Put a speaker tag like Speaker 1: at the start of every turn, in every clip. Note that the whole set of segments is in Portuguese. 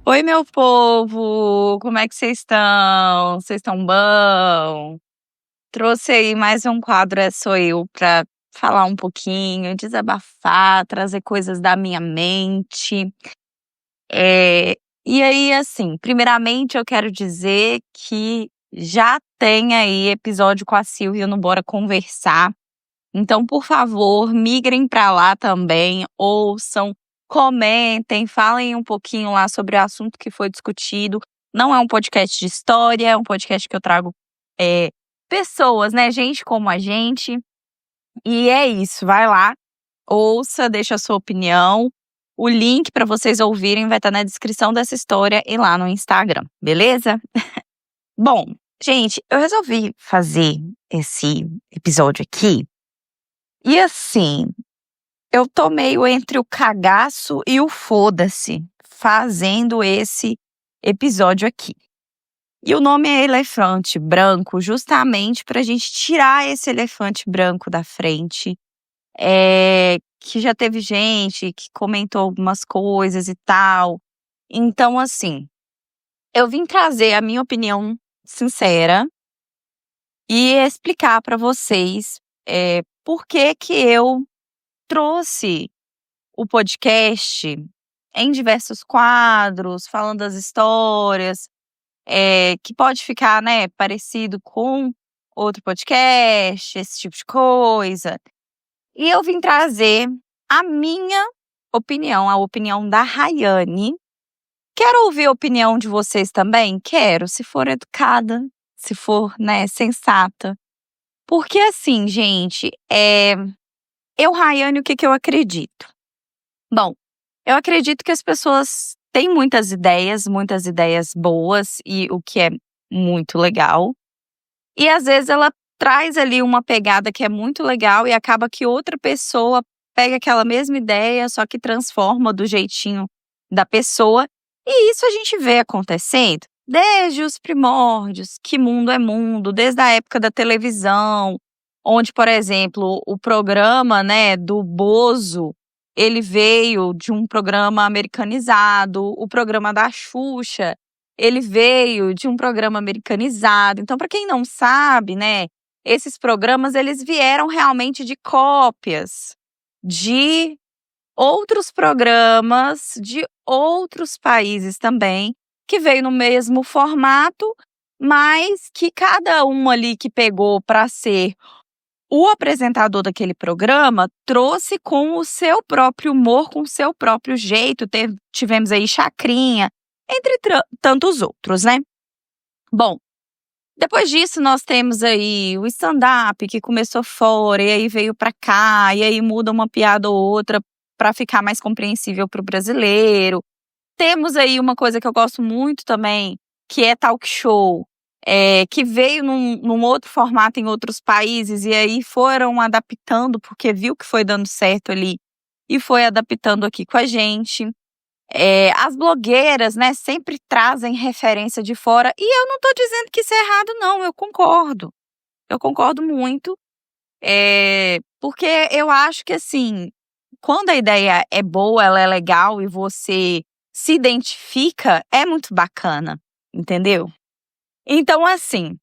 Speaker 1: Oi, meu povo, como é que vocês estão? Vocês estão bom? Trouxe aí mais um quadro, sou eu, para falar um pouquinho, desabafar, trazer coisas da minha mente. E aí, assim, primeiramente eu quero dizer que já tem aí episódio com a Silvia no Bora Conversar. Então, por favor, migrem para lá também, ouçam, comentem, falem um pouquinho lá sobre o assunto que foi discutido. Não é um podcast de história, é um podcast que eu trago é, pessoas, né? Gente como a gente. E é isso, vai lá, ouça, deixa a sua opinião. O link para vocês ouvirem vai estar na descrição dessa história e lá no Instagram, beleza? Bom, gente, eu resolvi fazer esse episódio aqui. E assim, eu tô meio entre o cagaço e o foda-se fazendo esse episódio aqui. E o nome é Elefante Branco, justamente pra gente tirar esse elefante branco da frente. Que já teve gente que comentou algumas coisas e tal. Então, assim, eu vim trazer a minha opinião sincera e explicar pra vocês por que que eu trouxe o podcast em diversos quadros, falando das histórias, que pode ficar, né, parecido com outro podcast, esse tipo de coisa. E eu vim trazer a minha opinião, a opinião da Rayane. Quero ouvir a opinião de vocês também? Quero, se for educada, se for, né, sensata. Porque assim, gente, eu, Rayane, o que que eu acredito? Bom, eu acredito que as pessoas têm muitas ideias boas, e o que é muito legal. E às vezes ela traz ali uma pegada que é muito legal e acaba que outra pessoa pega aquela mesma ideia, só que transforma do jeitinho da pessoa. E isso a gente vê acontecendo desde os primórdios, que mundo é mundo, desde a época da televisão, onde, por exemplo, o programa, né, do Bozo, ele veio de um programa americanizado, o programa da Xuxa, ele veio de um programa americanizado. Então, para quem não sabe, né, esses programas eles vieram realmente de cópias de outros programas de outros países também, que veio no mesmo formato, mas que cada um ali que pegou para ser o apresentador daquele programa trouxe com o seu próprio humor, com o seu próprio jeito. Tivemos aí Chacrinha, entre tantos outros, né? Bom, depois disso nós temos aí o stand-up, que começou fora e aí veio para cá, e aí muda uma piada ou outra para ficar mais compreensível para o brasileiro. Temos aí uma coisa que eu gosto muito também, que é talk show, que veio num outro formato em outros países e aí foram adaptando, porque viu que foi dando certo ali e foi adaptando aqui com a gente. As blogueiras, né, sempre trazem referência de fora e eu não estou dizendo que isso é errado não, eu concordo muito, porque eu acho que assim, quando a ideia é boa, ela é legal e você se identifica, é muito bacana, entendeu? Então, assim,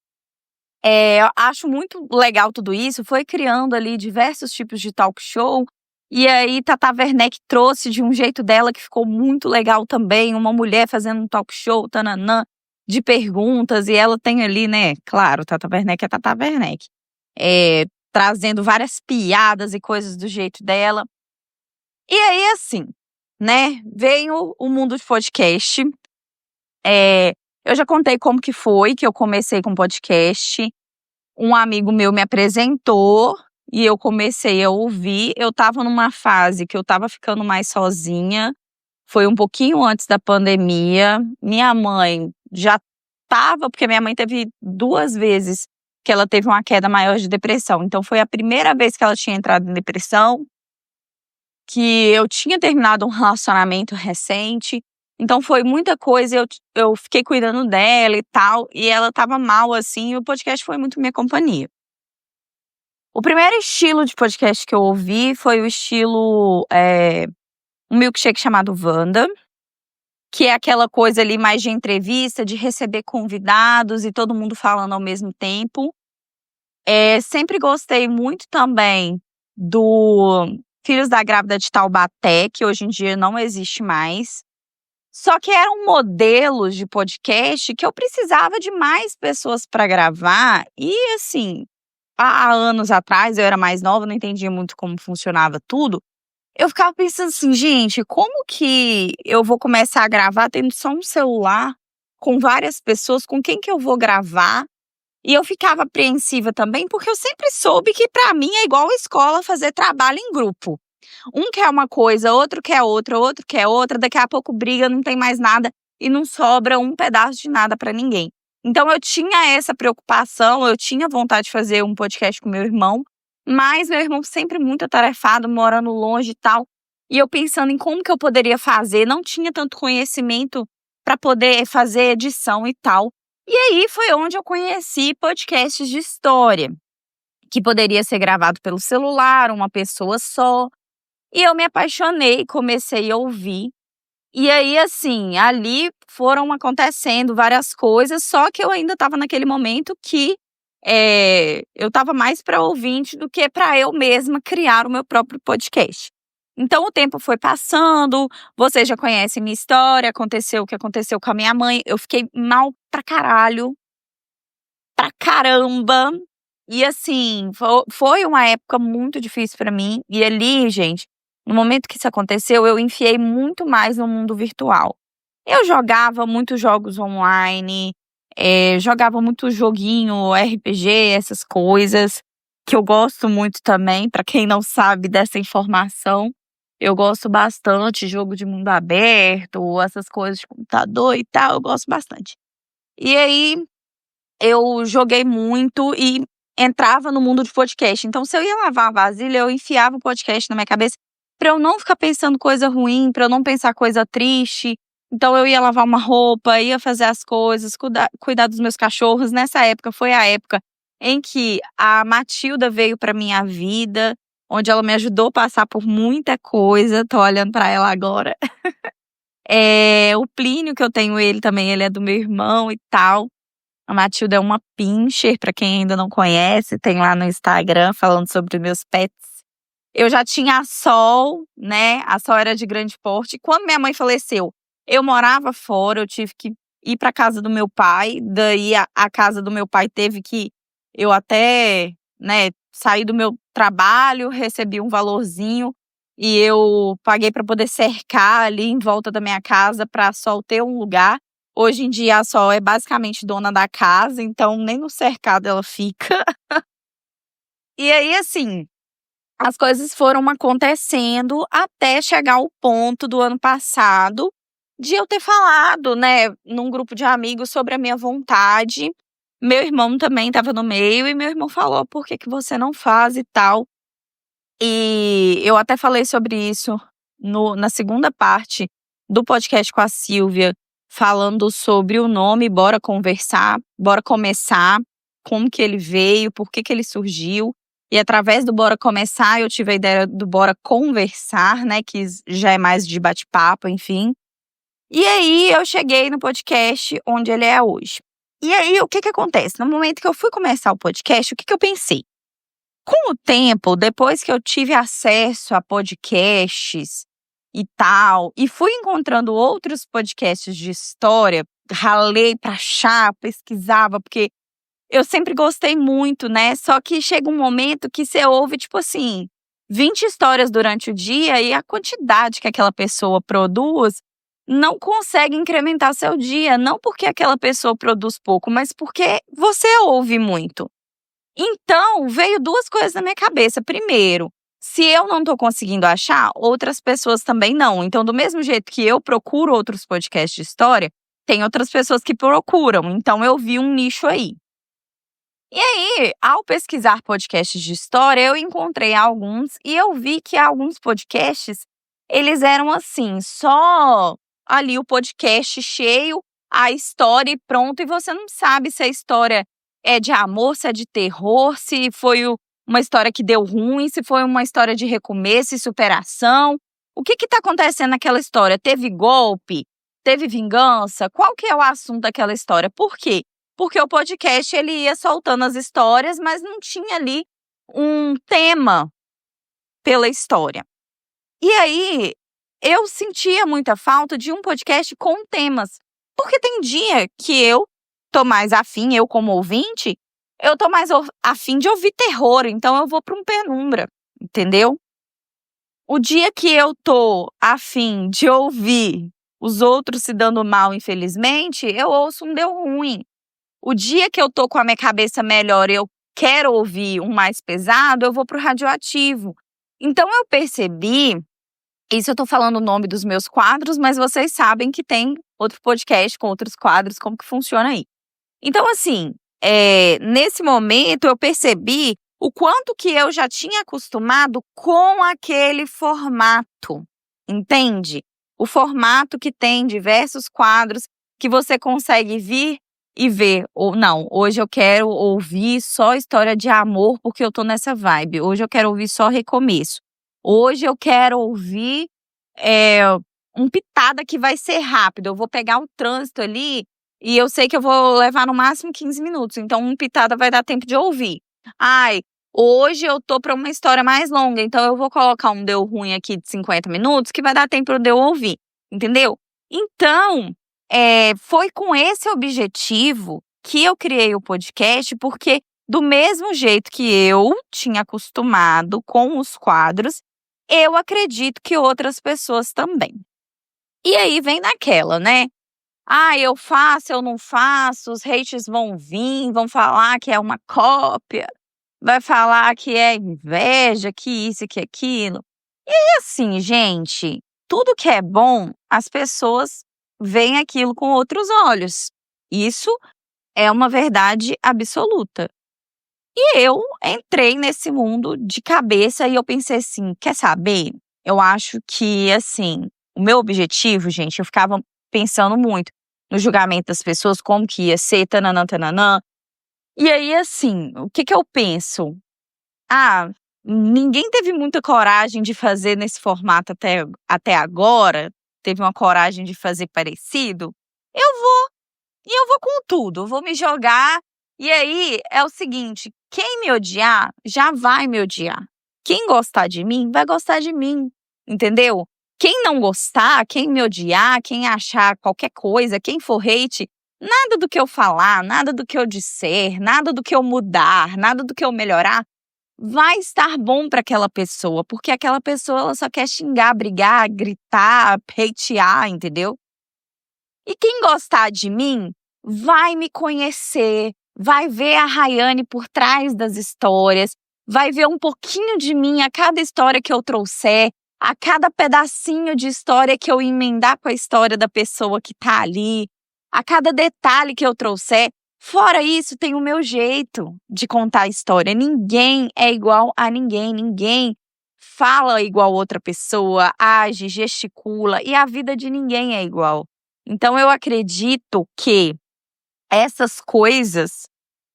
Speaker 1: eu acho muito legal tudo isso, foi criando ali diversos tipos de talk show, e aí Tata Werneck trouxe de um jeito dela que ficou muito legal também, uma mulher fazendo um talk show, tananã, de perguntas, e ela tem ali, né, claro, Tata Werneck é Tata Werneck, trazendo várias piadas e coisas do jeito dela. E aí, assim, né, veio o mundo de podcast. Eu já contei como que foi que eu comecei com podcast. Um amigo meu me apresentou e eu comecei a ouvir. Eu estava numa fase que eu estava ficando mais sozinha. Foi um pouquinho antes da pandemia. Minha mãe já estava, porque minha mãe teve 2 vezes que ela teve uma queda maior de depressão. Então foi a primeira vez que ela tinha entrado em depressão, que eu tinha terminado um relacionamento recente, então foi muita coisa, eu fiquei cuidando dela e tal, e ela estava mal, assim, e o podcast foi muito minha companhia. O primeiro estilo de podcast que eu ouvi foi o estilo, um milkshake chamado Wanda, que é aquela coisa ali mais de entrevista, de receber convidados e todo mundo falando ao mesmo tempo. Sempre gostei muito também do Filhos da Grávida de Taubaté, que hoje em dia não existe mais. Só que eram modelos de podcast que eu precisava de mais pessoas para gravar e, assim, há anos atrás, eu era mais nova, não entendia muito como funcionava tudo. Eu ficava pensando assim: "Gente, como que eu vou começar a gravar tendo só um celular, com várias pessoas, com quem que eu vou gravar?". E eu ficava apreensiva também, porque eu sempre soube que para mim é igual a escola fazer trabalho em grupo. Um quer uma coisa, outro quer outra, outro quer outra, daqui a pouco briga, não tem mais nada e não sobra um pedaço de nada para ninguém. Então eu tinha essa preocupação, eu tinha vontade de fazer um podcast com meu irmão, mas meu irmão sempre muito atarefado, morando longe e tal, e eu pensando em como que eu poderia fazer, não tinha tanto conhecimento para poder fazer edição e tal. E aí foi onde eu conheci podcasts de história, que poderia ser gravado pelo celular, uma pessoa só. E eu me apaixonei, comecei a ouvir. E aí, assim, ali foram acontecendo várias coisas, só que eu ainda estava naquele momento que eu estava mais para ouvinte do que para eu mesma criar o meu próprio podcast. Então o tempo foi passando, vocês já conhecem minha história, aconteceu o que aconteceu com a minha mãe, eu fiquei mal pra caralho, pra caramba. E assim, foi uma época muito difícil pra mim. E ali, gente, no momento que isso aconteceu, eu enfiei muito mais no mundo virtual. Eu jogava muitos jogos online, jogava muito joguinho, RPG, essas coisas, que eu gosto muito também, pra quem não sabe dessa informação. Eu gosto bastante, jogo de mundo aberto, essas coisas de computador e tal, eu gosto bastante. E aí, eu joguei muito e entrava no mundo de podcast. Então, se eu ia lavar a vasilha, eu enfiava o podcast na minha cabeça pra eu não ficar pensando coisa ruim, pra eu não pensar coisa triste. Então, eu ia lavar uma roupa, ia fazer as coisas, cuidar dos meus cachorros. Nessa época, foi a época em que a Matilda veio pra minha vida, onde ela me ajudou a passar por muita coisa. Tô olhando pra ela agora. O Plínio, que eu tenho ele também, ele é do meu irmão e tal. A Matilda é uma pincher, pra quem ainda não conhece, tem lá no Instagram falando sobre meus pets. Eu já tinha a Sol, né? A Sol era de grande porte. Quando minha mãe faleceu, eu morava fora, eu tive que ir pra casa do meu pai. Daí a casa do meu pai teve que eu até, né, sair do meu trabalho, recebi um valorzinho e eu paguei pra poder cercar ali em volta da minha casa pra a Sol ter um lugar. Hoje em dia a Sol é basicamente dona da casa, então nem no cercado ela fica. E aí, assim, as coisas foram acontecendo até chegar ao ponto do ano passado de eu ter falado, né, num grupo de amigos sobre a minha vontade. Meu irmão também estava no meio e meu irmão falou: "Por que que você não faz e tal?". E eu até falei sobre isso na segunda parte do podcast com a Silvia, falando sobre o nome Bora Conversar, Bora Começar, como que ele veio, por que que ele surgiu. E através do Bora Começar, eu tive a ideia do Bora Conversar, né, que já é mais de bate-papo, enfim. E aí eu cheguei no podcast onde ele é hoje. E aí, o que que acontece? No momento que eu fui começar o podcast, o que que eu pensei? Com o tempo, depois que eu tive acesso a podcasts e tal, e fui encontrando outros podcasts de história, ralei pra achar, pesquisava, porque eu sempre gostei muito, né? Só que chega um momento que você ouve, tipo assim, 20 histórias durante o dia e a quantidade que aquela pessoa produz não consegue incrementar seu dia. Não porque aquela pessoa produz pouco, mas porque você ouve muito. Então, veio 2 coisas na minha cabeça. Primeiro, se eu não tô conseguindo achar, outras pessoas também não. Então, do mesmo jeito que eu procuro outros podcasts de história, tem outras pessoas que procuram. Então, eu vi um nicho aí. E aí, ao pesquisar podcasts de história, eu encontrei alguns e eu vi que alguns podcasts, eles eram assim, só ali o podcast cheio, a história e pronto, e você não sabe se a história é de amor, se é de terror, se foi uma história que deu ruim, se foi uma história de recomeço e superação. O que está acontecendo naquela história? Teve golpe? Teve vingança? Qual que é o assunto daquela história? Por quê? Porque o podcast ele ia soltando as histórias, mas não tinha ali um tema pela história. E aí, eu sentia muita falta de um podcast com temas. Porque tem dia que eu tô mais afim, eu como ouvinte, eu tô mais afim de ouvir terror, então eu vou para um Penumbra, entendeu? O dia que eu tô afim de ouvir os outros se dando mal, infelizmente, eu ouço um Deu Ruim. O dia que eu tô com a minha cabeça melhor e eu quero ouvir um mais pesado, eu vou pro Radioativo. Então eu percebi, isso eu tô falando o nome dos meus quadros, mas vocês sabem que tem outro podcast com outros quadros, como que funciona aí. Então assim, nesse momento eu percebi o quanto que eu já tinha acostumado com aquele formato, entende? O formato que tem diversos quadros que você consegue vir e ver, ou não, hoje eu quero ouvir só história de amor porque eu tô nessa vibe, hoje eu quero ouvir só recomeço, hoje eu quero ouvir um pitada que vai ser rápido, eu vou pegar o trânsito ali e eu sei que eu vou levar no máximo 15 minutos, então um pitada vai dar tempo de ouvir. Ai, hoje eu tô pra uma história mais longa, então eu vou colocar um Deu Ruim aqui de 50 minutos que vai dar tempo de eu ouvir, entendeu? Então, foi com esse objetivo que eu criei o podcast, porque do mesmo jeito que eu tinha acostumado com os quadros, eu acredito que outras pessoas também. E aí vem naquela, né? Ah, eu faço, eu não faço, os haters vão vir, vão falar que é uma cópia, vai falar que é inveja, que isso, que aquilo. E assim, gente, tudo que é bom, as pessoas veem aquilo com outros olhos. Isso é uma verdade absoluta. E eu entrei nesse mundo de cabeça e eu pensei assim, quer saber? Eu acho que, assim, o meu objetivo, gente, eu ficava pensando muito no julgamento das pessoas, como que ia ser, tananã, tananã. E aí, assim, o que eu penso? Ah, ninguém teve muita coragem de fazer nesse formato até agora, teve uma coragem de fazer parecido. Eu vou com tudo, eu vou me jogar. E aí é o seguinte, quem me odiar, já vai me odiar. Quem gostar de mim, vai gostar de mim, entendeu? Quem não gostar, quem me odiar, quem achar qualquer coisa, quem for hate, nada do que eu falar, nada do que eu disser, nada do que eu mudar, nada do que eu melhorar, vai estar bom para aquela pessoa, porque aquela pessoa ela só quer xingar, brigar, gritar, hatear, entendeu? E quem gostar de mim vai me conhecer, vai ver a Rayane por trás das histórias, vai ver um pouquinho de mim a cada história que eu trouxer, a cada pedacinho de história que eu emendar com a história da pessoa que tá ali, a cada detalhe que eu trouxer. Fora isso, tem o meu jeito de contar a história. Ninguém é igual a ninguém, ninguém fala igual outra pessoa, age, gesticula, e a vida de ninguém é igual. Então eu acredito que essas coisas,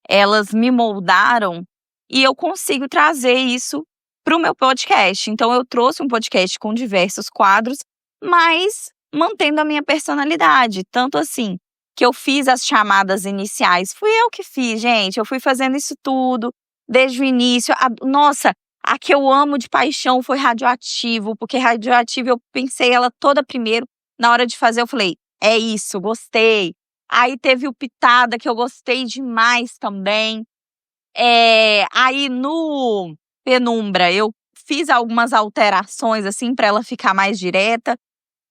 Speaker 1: elas me moldaram e eu consigo trazer isso para o meu podcast. Então eu trouxe um podcast com diversos quadros, mas mantendo a minha personalidade. Tanto assim, que eu fiz as chamadas iniciais. Fui eu que fiz, gente. Eu fui fazendo isso tudo desde o início. Nossa, a que eu amo de paixão foi Radioativo, porque Radioativo eu pensei ela toda primeiro. Na hora de fazer, eu falei, é isso, gostei. Aí teve o Pitada, que eu gostei demais também. Aí no Penumbra, eu fiz algumas alterações, assim, para ela ficar mais direta.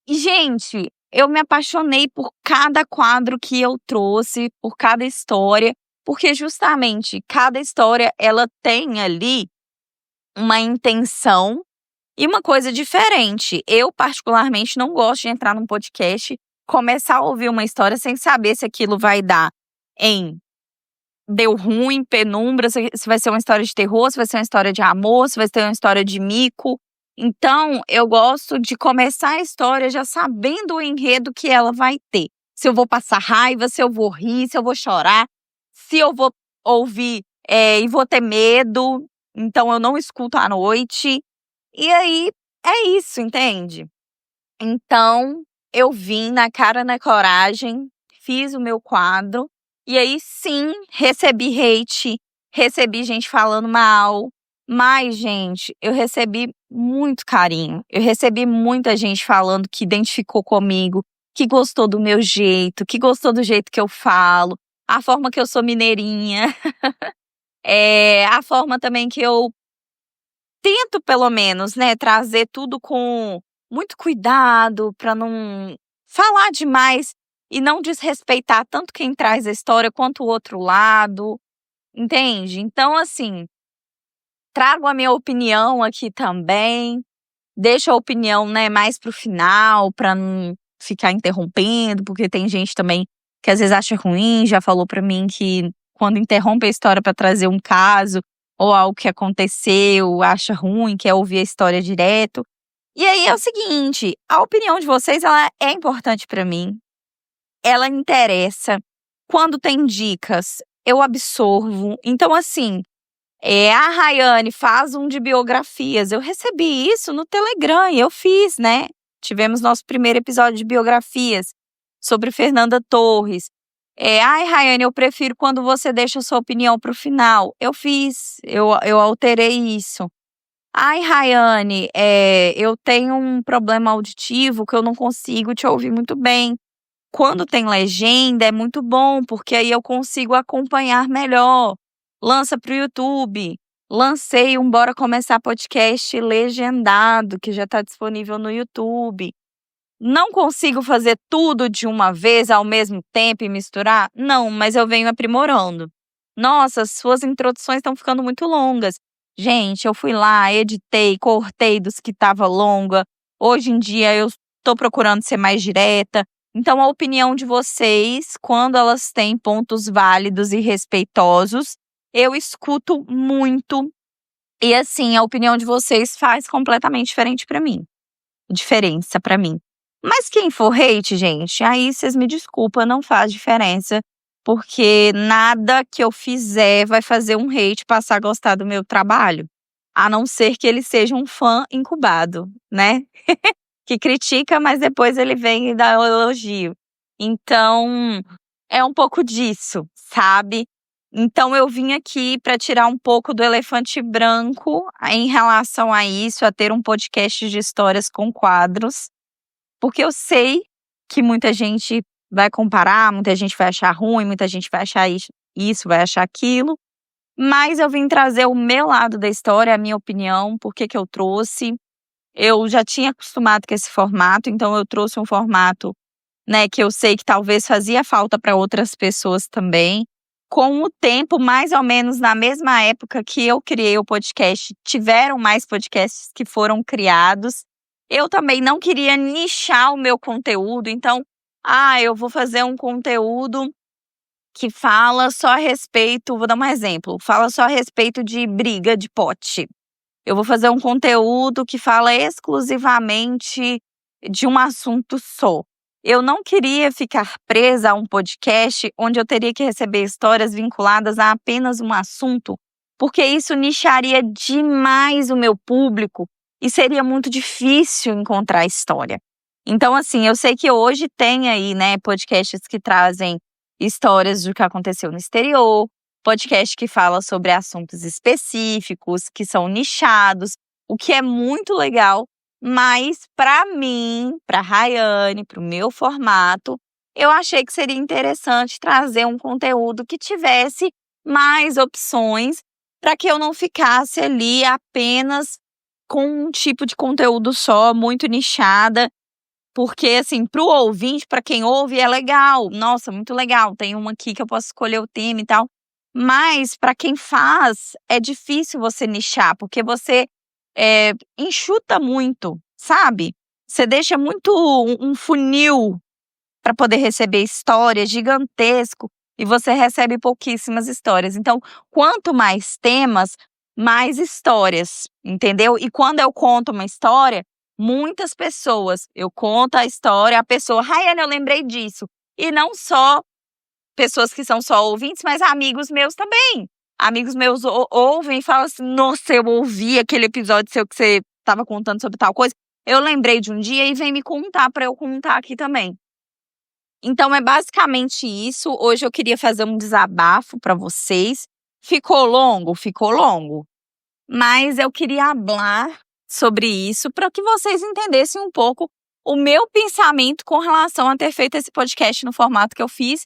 Speaker 1: E, gente, eu me apaixonei por cada quadro que eu trouxe, por cada história, porque justamente cada história, ela tem ali uma intenção e uma coisa diferente. Eu, particularmente, não gosto de entrar num podcast, começar a ouvir uma história sem saber se aquilo vai dar em Deu Ruim, Penumbra, se vai ser uma história de terror, se vai ser uma história de amor, se vai ser uma história de mico. Então, eu gosto de começar a história já sabendo o enredo que ela vai ter. Se eu vou passar raiva, se eu vou rir, se eu vou chorar, se eu vou ouvir e vou ter medo. Então, eu não escuto à noite. E aí, é isso, entende? Então, eu vim na cara, na coragem, fiz o meu quadro, e aí sim, recebi hate, recebi gente falando mal, mas, gente, eu recebi muito carinho. Eu recebi muita gente falando que identificou comigo, que gostou do meu jeito, que gostou do jeito que eu falo, a forma que eu sou mineirinha, a forma também que eu tento, pelo menos, né, trazer tudo com muito cuidado para não falar demais e não desrespeitar tanto quem traz a história quanto o outro lado, entende? Então, assim, trago a minha opinião aqui também, deixo a opinião, né, mais pro final, para não ficar interrompendo, porque tem gente também que às vezes acha ruim, já falou para mim que quando interrompe a história para trazer um caso ou algo que aconteceu, acha ruim, quer ouvir a história direto. E aí é o seguinte, a opinião de vocês, ela é importante para mim, ela interessa. Quando tem dicas, eu absorvo. Então, assim, a Rayane faz um de biografias. Eu recebi isso no Telegram e eu fiz, né? Tivemos nosso primeiro episódio de biografias sobre Fernanda Torres. Ai, Rayane, eu prefiro quando você deixa a sua opinião para o final. Eu fiz, eu alterei isso. Ai, Rayane, eu tenho um problema auditivo que eu não consigo te ouvir muito bem. Quando tem legenda é muito bom, porque aí eu consigo acompanhar melhor. Lança para o YouTube. Lancei um Bora Começar podcast legendado, que já está disponível no YouTube. Não consigo fazer tudo de uma vez ao mesmo tempo e misturar? Não, mas eu venho aprimorando. Nossa, suas introduções estão ficando muito longas. Gente, eu fui lá, editei, cortei dos que estava longa. Hoje em dia eu estou procurando ser mais direta. Então, a opinião de vocês, quando elas têm pontos válidos e respeitosos, eu escuto muito. E assim, a opinião de vocês faz completamente diferença para mim. Mas quem for hate, gente, aí vocês me desculpam, não faz diferença, porque nada que eu fizer vai fazer um hate passar a gostar do meu trabalho, a não ser que ele seja um fã incubado, né? Que critica, mas depois ele vem e dá o elogio. Então, é um pouco disso, sabe? Então, eu vim aqui para tirar um pouco do elefante branco em relação a isso, a ter um podcast de histórias com quadros, porque eu sei que muita gente vai comparar, muita gente vai achar ruim, muita gente vai achar isso, vai achar aquilo, mas eu vim trazer o meu lado da história, a minha opinião, por que eu trouxe. Eu já tinha acostumado com esse formato, então eu trouxe um formato, né, que eu sei que talvez fazia falta para outras pessoas também. Com o tempo, mais ou menos na mesma época que eu criei o podcast, tiveram mais podcasts que foram criados. Eu também não queria nichar o meu conteúdo, então, eu vou fazer um conteúdo que fala só a respeito, vou dar um exemplo, fala só a respeito de briga de pote. Eu vou fazer um conteúdo que fala exclusivamente de um assunto só. Eu não queria ficar presa a um podcast onde eu teria que receber histórias vinculadas a apenas um assunto, porque isso nicharia demais o meu público e seria muito difícil encontrar história. Então, assim, eu sei que hoje tem aí, né, podcasts que trazem histórias do que aconteceu no exterior, podcast que fala sobre assuntos específicos, que são nichados, o que é muito legal, mas para mim, para Rayane, para o meu formato, eu achei que seria interessante trazer um conteúdo que tivesse mais opções para que eu não ficasse ali apenas com um tipo de conteúdo só, muito nichada, porque assim, para o ouvinte, para quem ouve, é legal, nossa, muito legal, tem uma aqui que eu posso escolher o tema e tal. Mas para quem faz, é difícil você nichar, porque você enxuta muito, sabe? Você deixa muito um funil para poder receber histórias gigantesco e você recebe pouquíssimas histórias. Então, quanto mais temas, mais histórias, entendeu? E quando eu conto uma história, muitas pessoas, eu conto a história, a pessoa, Rayane, eu lembrei disso. E não só pessoas que são só ouvintes, mas amigos meus também. Amigos meus ouvem e falam assim, nossa, eu ouvi aquele episódio seu que você estava contando sobre tal coisa. eu lembrei de um dia e vem me contar para eu contar aqui também. Então é basicamente isso. Hoje eu queria fazer um desabafo para vocês. Ficou longo, mas eu queria falar sobre isso para que vocês entendessem um pouco o meu pensamento com relação a ter feito esse podcast no formato que eu fiz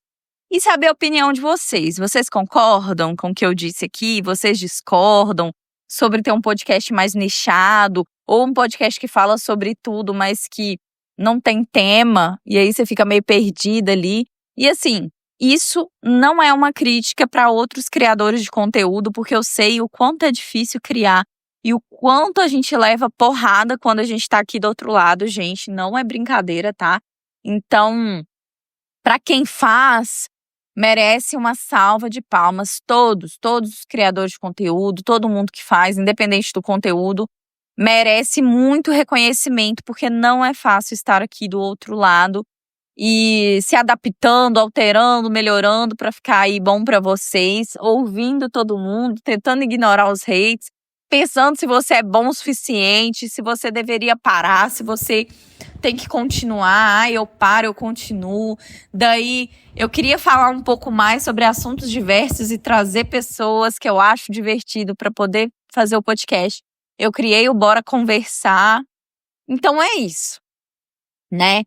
Speaker 1: e saber a opinião de vocês. Vocês concordam com o que eu disse aqui? Vocês discordam sobre ter um podcast mais nichado ou um podcast que fala sobre tudo, mas que não tem tema e aí você fica meio perdida ali? E assim, isso não é uma crítica para outros criadores de conteúdo, porque eu sei o quanto é difícil criar e o quanto a gente leva porrada quando a gente tá aqui do outro lado, gente. Não é brincadeira, tá? Então, para quem faz, merece uma salva de palmas. Todos os criadores de conteúdo, todo mundo que faz, independente do conteúdo, merece muito reconhecimento, porque não é fácil estar aqui do outro lado e se adaptando, alterando, melhorando para ficar aí bom para vocês, ouvindo todo mundo, tentando ignorar os hates, pensando se você é bom o suficiente, se você deveria parar, se você tem que continuar. Eu paro, eu continuo. Daí eu queria falar um pouco mais sobre assuntos diversos e trazer pessoas que eu acho divertido para poder fazer o podcast. Eu criei o Bora Conversar. Então é isso, né?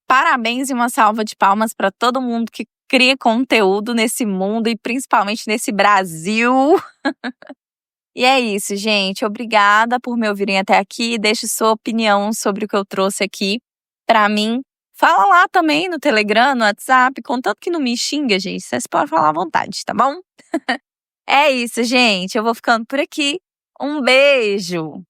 Speaker 1: Parabéns e uma salva de palmas para todo mundo que cria conteúdo nesse mundo e principalmente nesse Brasil. E é isso, gente. Obrigada por me ouvirem até aqui. Deixe sua opinião sobre o que eu trouxe aqui para mim. Fala lá também no Telegram, no WhatsApp, contanto que não me xinga, gente. Vocês podem falar à vontade, tá bom? É isso, gente. Eu vou ficando por aqui. Um beijo!